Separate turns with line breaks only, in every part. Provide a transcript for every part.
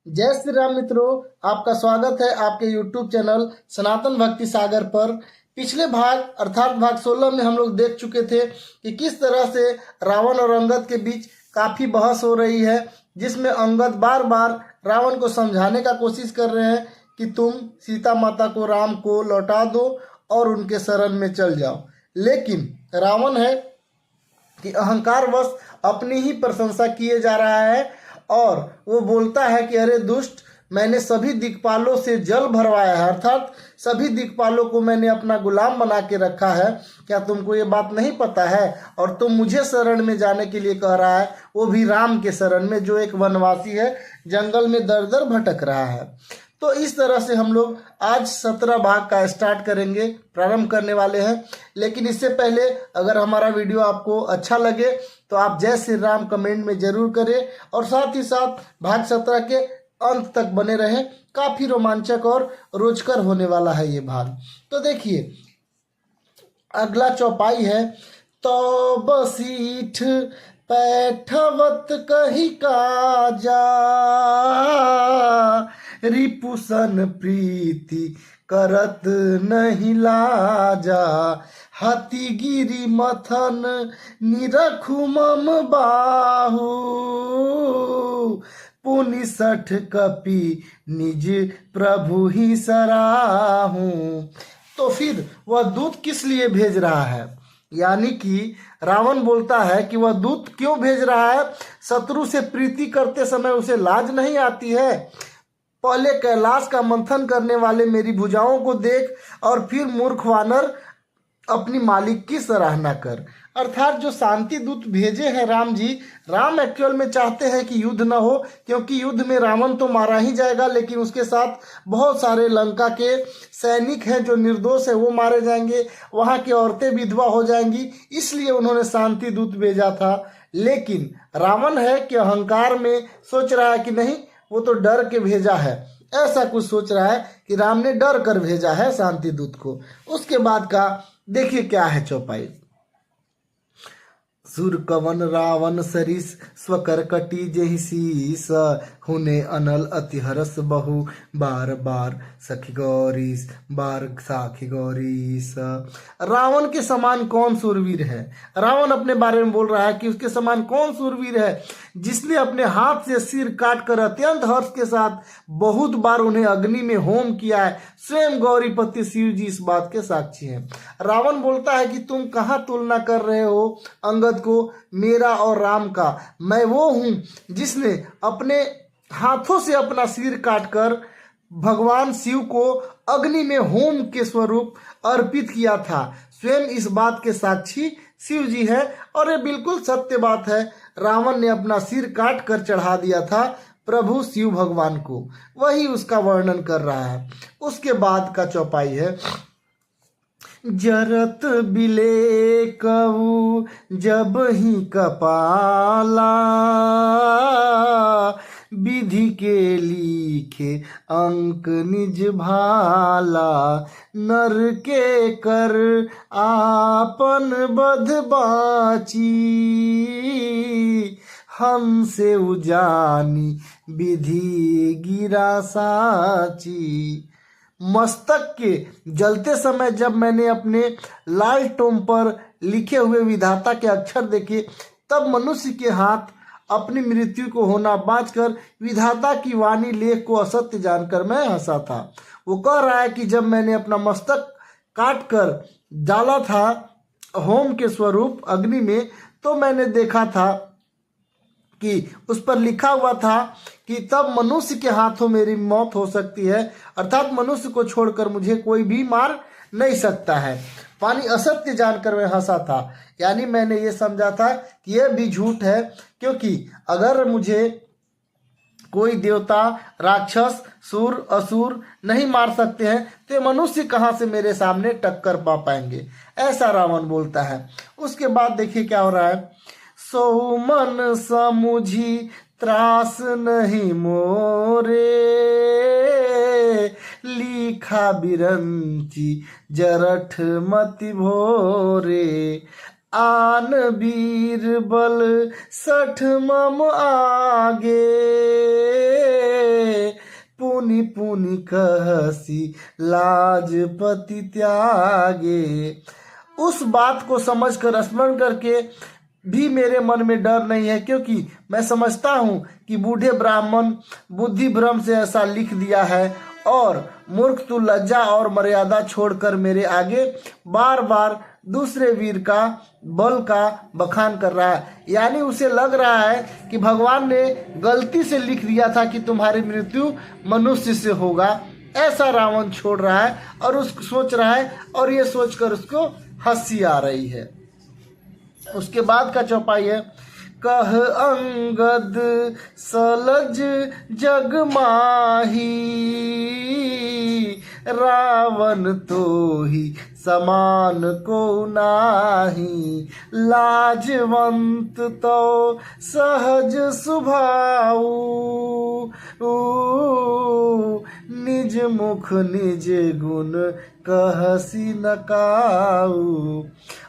जय श्री राम मित्रों, आपका स्वागत है आपके YouTube चैनल सनातन भक्ति सागर पर। पिछले भाग अर्थात भाग 16 में हम लोग देख चुके थे कि किस तरह से रावण और अंगद के बीच काफी बहस हो रही है, जिसमें अंगद बार बार रावण को समझाने का कोशिश कर रहे हैं कि तुम सीता माता को, राम को लौटा दो और उनके शरण में चल जाओ। लेकिन रावण है कि अहंकारवश अपनी ही प्रशंसा किए जा रहा है और वो बोलता है कि अरे दुष्ट, मैंने सभी दिक्पालों से जल भरवाया है, अर्थात सभी दिक्पालों को मैंने अपना गुलाम बना के रखा है। क्या तुमको ये बात नहीं पता है? और तुम मुझे शरण में जाने के लिए कह रहा है, वो भी राम के शरण में, जो एक वनवासी है, जंगल में दर दर भटक रहा है। तो इस तरह से हम लोग आज 17 भाग का स्टार्ट करेंगे, प्रारंभ करने वाले हैं। लेकिन इससे पहले अगर हमारा वीडियो आपको अच्छा लगे तो आप जय श्री राम कमेंट में जरूर करें और साथ ही साथ भाग 17 के अंत तक बने रहें। काफी रोमांचक और रोचकर होने वाला है ये भाग। तो देखिए, अगला चौपाई है। तो बसीठ पैठवत कही काजा, रिपुसन प्रीति करत नहीं लाजा, हाथी गिरी मथन निरखु मम बाहु, पुनि सठ कपि निज प्रभु ही सराहू। तो फिर वह दूत किस लिए भेज रहा है? यानी कि रावण बोलता है कि वह दूत क्यों भेज रहा है? शत्रु से प्रीति करते समय उसे लाज नहीं आती है? पहले कैलाश का मंथन करने वाले मेरी भुजाओं को देख और फिर मूर्ख वानर अपनी मालिक की सराहना कर। अर्थात जो शांति दूत भेजे हैं राम जी, राम एक्चुअल में चाहते हैं कि युद्ध न हो, क्योंकि युद्ध में रावण तो मारा ही जाएगा, लेकिन उसके साथ बहुत सारे लंका के सैनिक हैं जो निर्दोष है, वो मारे जाएंगे, वहां की औरतें विधवा हो जाएंगी, इसलिए उन्होंने शांति दूत भेजा था। लेकिन रावण है कि अहंकार में सोच रहा है कि नहीं, वो तो डर के भेजा है, ऐसा कुछ सोच रहा है कि राम ने डर कर भेजा है शांति दूत को। उसके बाद का देखिए क्या है चौपाई। सुर कवन रावण सरिस स्वकर कटी जेहि शीस, हुने अनल अति हरस बहु बार बार सखी गौरीस, बार साखी गौरीस। रावण के समान कौन सूरवीर है? रावण अपने बारे में बोल रहा है कि उसके समान कौन सूरवीर है जिसने अपने हाथ से सिर काटकर अत्यंत हर्ष के साथ बहुत बार उन्हें अग्नि में होम किया है। स्वयं गौरीपति शिव जी इस बात के साक्षी हैं। रावण बोलता है कि तुम कहाँ तुलना कर रहे हो अंगद को मेरा और राम का? मैं वो हूं जिसने अपने हाथों से अपना सिर काटकर भगवान शिव को अग्नि में होम के स्वरूप अर्पित किया था। स्वयं इस बात के साक्षी शिव जी है और ये बिल्कुल सत्य बात है। रावण ने अपना सिर काट कर चढ़ा दिया था प्रभु शिव भगवान को, वही उसका वर्णन कर रहा है। उसके बाद का चौपाई है। जरत बिले कऊ जब ही कपाला, विधि के लिखे अंक निज भाला, नर के कर आपन बध बाची, हमसे उजानी विधि गिरा साची। मस्तक के जलते समय जब मैंने अपने लाल टोम पर लिखे हुए विधाता के अक्षर देखे, तब मनुष्य के हाथ अपनी मृत्यु को होना बाँचकर विधाता की वाणी लेख को असत्य जानकर मैं हंसा था। वो कह रहा है कि जब मैंने अपना मस्तक काट कर डाला था होम के स्वरूप अग्नि में, तो मैंने देखा था कि उस पर लिखा हुआ था कि तब मनुष्य के हाथों मेरी मौत हो सकती है, अर्थात मनुष्य को छोड़कर मुझे कोई भी मार नहीं सकता है। पानी असत्य जानकर मैं हंसा था, यानी मैंने ये समझा था कि यह भी झूठ है, क्योंकि अगर मुझे कोई देवता, राक्षस, सूर, असुर नहीं मार सकते हैं तो मनुष्य कहाँ से मेरे सामने टक्कर पा पाएंगे, ऐसा रावण बोलता है। उसके बाद देखिए क्या हो रहा है। सो मन समुझी त्रास नहीं मोरे, लिखा बिरंची जरठ मति भोरे, आन बीरबल सठ मम आगे, पुनि पुनि कहसी लाज पति त्यागे। उस बात को समझकर स्मरण करके भी मेरे मन में डर नहीं है, क्योंकि मैं समझता हूँ कि बूढ़े ब्राह्मण बुद्धि भ्रम से ऐसा लिख दिया है और मूर्ख तू लज्जा और मर्यादा छोड़कर मेरे आगे बार बार दूसरे वीर का बल का बखान कर रहा है। यानी उसे लग रहा है कि भगवान ने गलती से लिख दिया था कि तुम्हारी मृत्यु मनुष्य से होगा, ऐसा रावण छोड़ रहा है और सोच रहा है, और ये सोचकर उसको हंसी आ रही है। उसके बाद का चौपाई है, कह अंगद सलज जग माही, रावण तो ही समान को नाही, लाजवंत तो सहज स्वभाव, निज मुख निज गुण कहसी नकाऊ।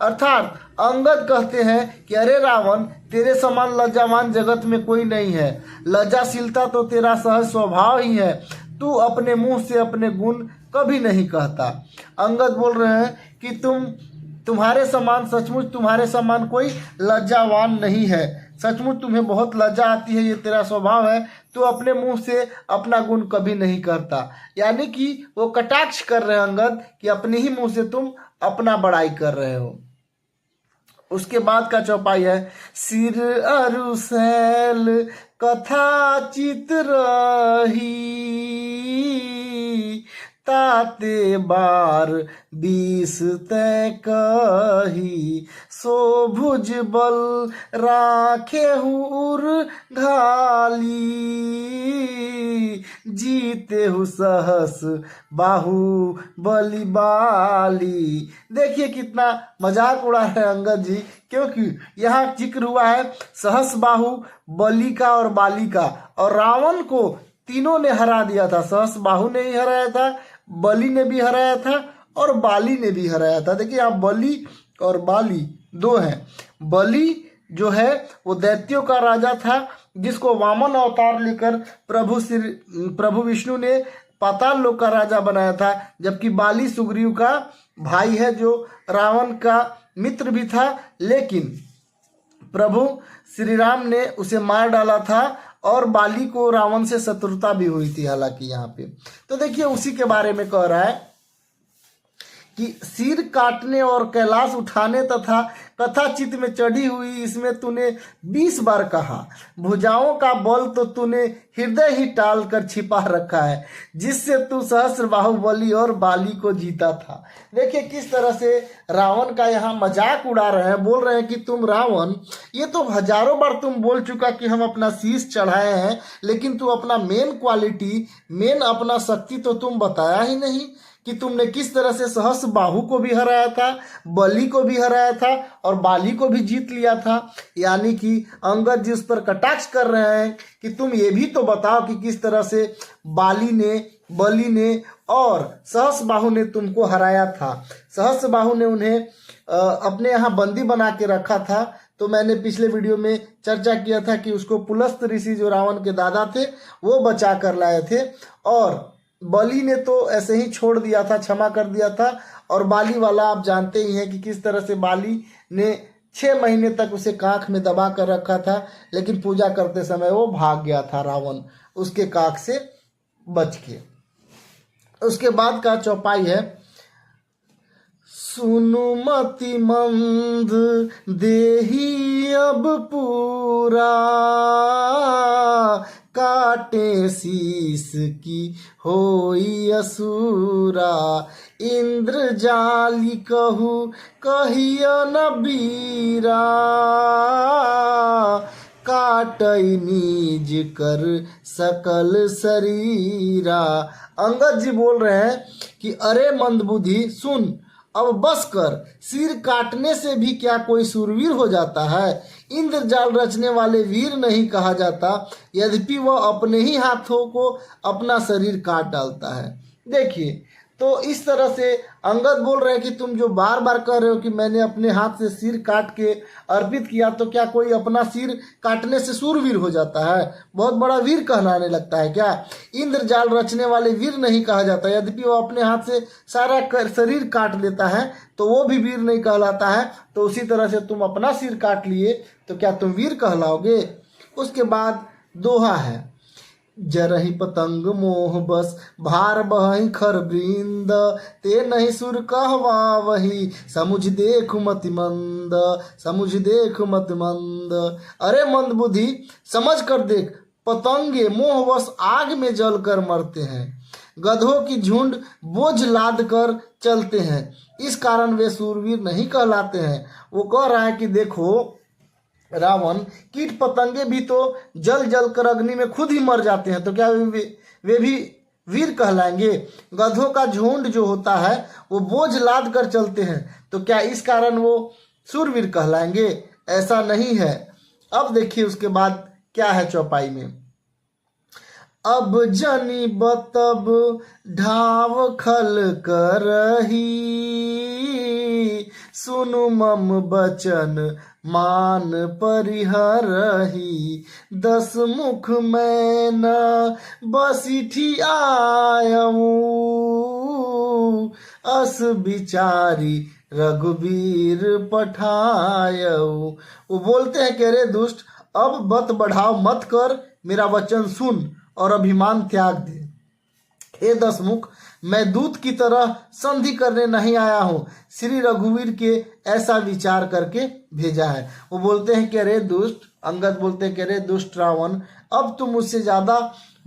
अर्थात अंगद कहते हैं कि अरे रावण, तेरे समान लज्जावान जगत में कोई नहीं है, लज्जाशीलता तो तेरा सहज स्वभाव ही है, तू अपने मुंह से अपने गुण कभी नहीं कहता। अंगद बोल रहे हैं कि तुम्हारे समान, सचमुच तुम्हारे समान कोई लज्जावान नहीं है, सचमुच तुम्हें बहुत लज्जा आती है, ये तेरा स्वभाव है, तू अपने मुंह से अपना गुण कभी नहीं करता। यानी कि वो कटाक्ष कर रहे हैं अंगद कि अपने ही मुंह से तुम अपना बड़ाई कर रहे हो। उसके बाद का चौपाई है, सिर अरुसैल कथा चित रही, ताते बार 20 तय कही, सो भुज बल राखे हुर घाली, जीते हु सहस बाहु बलि बाली। देखिए कितना मजाक उड़ा है अंगद जी, क्योंकि यहाँ जिक्र हुआ है सहस बाहु बलि का और बाली का, और रावण को तीनों ने हरा दिया था। सहस बाहु ने ही हराया था, बलि ने भी हराया था और बाली ने भी हराया था। देखिए आप बलि और बाली दो हैं। बलि जो है वो दैत्यों का राजा था, जिसको वामन अवतार लेकर प्रभु विष्णु ने पाताल लोक का राजा बनाया था, जबकि बाली सुग्रीव का भाई है, जो रावण का मित्र भी था, लेकिन प्रभु श्री राम ने उसे मार डाला था और बाली को रावण से शत्रुता भी हुई थी हालांकि यहाँ पे। तो देखिए उसी के बारे में कह रहा है कि सिर काटने और कैलाश उठाने तथा कथा चित्त में चढ़ी हुई इसमें तूने 20 बार कहा, भुजाओं का बल तो तूने हृदय ही टाल कर छिपा रखा है, जिससे तू सहस्र बाहुबली और बाली को जीता था। देखिए किस तरह से रावण का यहाँ मजाक उड़ा रहे हैं, बोल रहे हैं कि तुम रावण, ये तो हजारों बार तुम बोल चुका कि हम अपना शीश चढ़ाए हैं, लेकिन तू अपना मेन क्वालिटी, मेन अपना शक्ति तो तुम बताया ही नहीं कि तुमने किस तरह से सहस्र बाहु को भी हराया था, बलि को भी हराया था और बाली को भी जीत लिया था। यानी कि अंगद जी उस पर कटाक्ष कर रहे हैं कि तुम ये भी तो बताओ कि किस तरह से बाली ने, बलि ने और सहस्र बाहु ने तुमको हराया था। सहस्र बाहु ने उन्हें अपने यहाँ बंदी बना के रखा था। तो मैंने पिछले वीडियो में चर्चा किया था कि उसको पुलस्त ऋषि जो रावण के दादा थे वो बचा कर लाए थे, और बलि ने तो ऐसे ही छोड़ दिया था, क्षमा कर दिया था। और बाली वाला आप जानते ही हैं कि किस तरह से बाली ने 6 महीने तक उसे कांख में दबा कर रखा था, लेकिन पूजा करते समय वो भाग गया था रावण उसके कांख से बच के। उसके बाद का चौपाई है, सुनुमति मंद देही अब पूरा, काटे शीस की होई असुरा, इंद्र जाली कहू कहिया न बीरा, काटई नीज कर सकल शरीरा। अंगद जी बोल रहे हैं कि अरे मंदबुद्धि सुन, अब बस कर, सिर काटने से भी क्या कोई सूरवीर हो जाता है? इंद्रजाल रचने वाले वीर नहीं कहा जाता, यद्यपि वह अपने ही हाथों को अपना शरीर काट डालता है। देखिए तो इस तरह से अंगद बोल रहे हैं कि तुम जो बार बार कह रहे हो कि मैंने अपने हाथ से सिर काट के अर्पित किया, तो क्या कोई अपना सिर काटने से सूरवीर हो जाता है? बहुत बड़ा वीर कहलाने लगता है क्या? इंद्रजाल रचने वाले वीर नहीं कहा जाता। यद्यपि वो अपने हाथ से सारा शरीर काट लेता है तो वो भी वीर नहीं कहलाता है। तो उसी तरह से तुम अपना सिर काट लिए तो क्या तुम वीर कहलाओगे? उसके बाद दोहा है, जरहि पतंग मोह बस भार बहि खर वृंद, ते नहीं सुर कहवा वही समुझ देख मति मंद, समुझ देख मति मंद। अरे मंद बुद्धि, समझ कर देख, पतंगे मोहवश आग में जल कर मरते हैं, गधों की झुंड बोझ लाद कर चलते हैं, इस कारण वे सूरवीर नहीं कहलाते हैं। वो कह रहा है कि देखो रावण, कीट पतंगे भी तो जल जल कर अग्नि में खुद ही मर जाते हैं, तो क्या वे भी वीर कहलाएंगे? गधों का झुंड जो होता है वो बोझ लाद कर चलते हैं, तो क्या इस कारण वो सूरवीर कहलाएंगे? ऐसा नहीं है। अब देखिए उसके बाद क्या है चौपाई में, अब जनी बतब ढाव खल करही, सुनु मम बचन मान परिहरही, दस मुख मैं न बसिठी आयऊ, अस बिचारी रघुबीर पठायऊ। वो बोलते हैं कि अरे दुष्ट, अब बत बढ़ाव मत कर, मेरा वचन सुन और अभिमान त्याग दे। हे दसमुख, मैं दूत की तरह संधि करने नहीं आया हूँ, श्री रघुवीर के ऐसा विचार करके भेजा है। वो बोलते हैं कि अरे दुष्ट, अंगद बोलते हैं कि अरे दुष्ट रावण, अब तुम मुझसे ज्यादा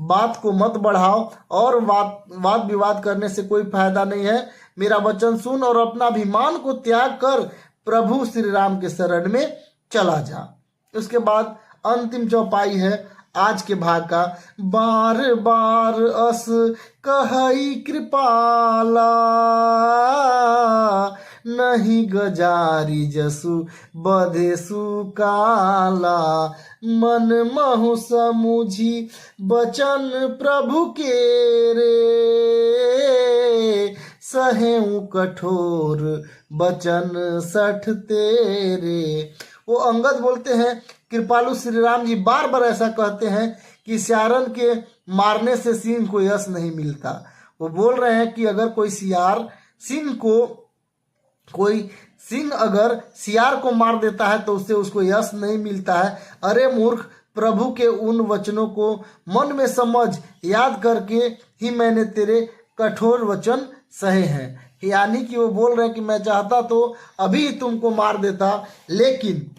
बात को मत बढ़ाओ और वाद विवाद करने से कोई फायदा नहीं है। मेरा वचन सुन और अपना अभिमान को त्याग कर प्रभु श्री राम के शरण में चला जा। उसके बाद अंतिम चौपाई है आज के भाग का, बार बार अस कहई कृपाला, नहीं गजारी जसु बधेसु काला, मन महु समुझी बचन प्रभु के रे, सहेऊ कठोर बचन सठ तेरे। वो अंगद बोलते हैं कृपालु श्री राम जी बार बार ऐसा कहते हैं कि सियारन के मारने से सिंह को यश नहीं मिलता। वो बोल रहे हैं कि अगर कोई सिंह अगर सियार को मार देता है तो उससे उसको यश नहीं मिलता है। अरे मूर्ख, प्रभु के उन वचनों को मन में समझ, याद करके ही मैंने तेरे कठोर वचन सहे हैं। यानी कि वो बोल रहे हैं कि मैं चाहता तो अभी तुमको मार देता, लेकिन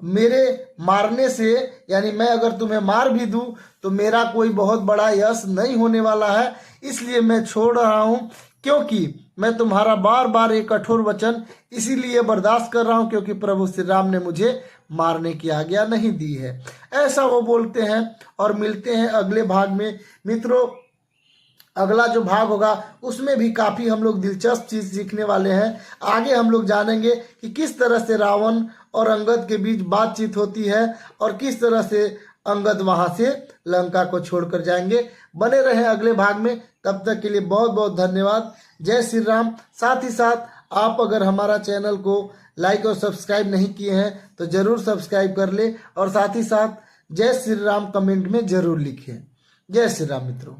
मेरे मारने से, यानी मैं अगर तुम्हें मार भी दूं तो मेरा कोई बहुत बड़ा यश नहीं होने वाला है, इसलिए मैं छोड़ रहा हूं, क्योंकि मैं तुम्हारा बार बार एक कठोर वचन इसीलिए बर्दाश्त कर रहा हूं क्योंकि प्रभु श्री राम ने मुझे मारने की आज्ञा नहीं दी है। ऐसा वो बोलते हैं। और मिलते हैं अगले भाग में मित्रों। अगला जो भाग होगा उसमें भी काफ़ी हम लोग दिलचस्प चीज़ सीखने वाले हैं। आगे हम लोग जानेंगे कि किस तरह से रावण और अंगद के बीच बातचीत होती है और किस तरह से अंगद वहां से लंका को छोड़कर जाएंगे। बने रहें अगले भाग में, तब तक के लिए बहुत बहुत धन्यवाद। जय श्री राम। साथ ही साथ आप अगर हमारा चैनल को लाइक और सब्सक्राइब नहीं किए हैं तो ज़रूर सब्सक्राइब कर ले और साथ ही साथ जय श्री राम कमेंट में ज़रूर लिखें। जय श्री राम मित्रों।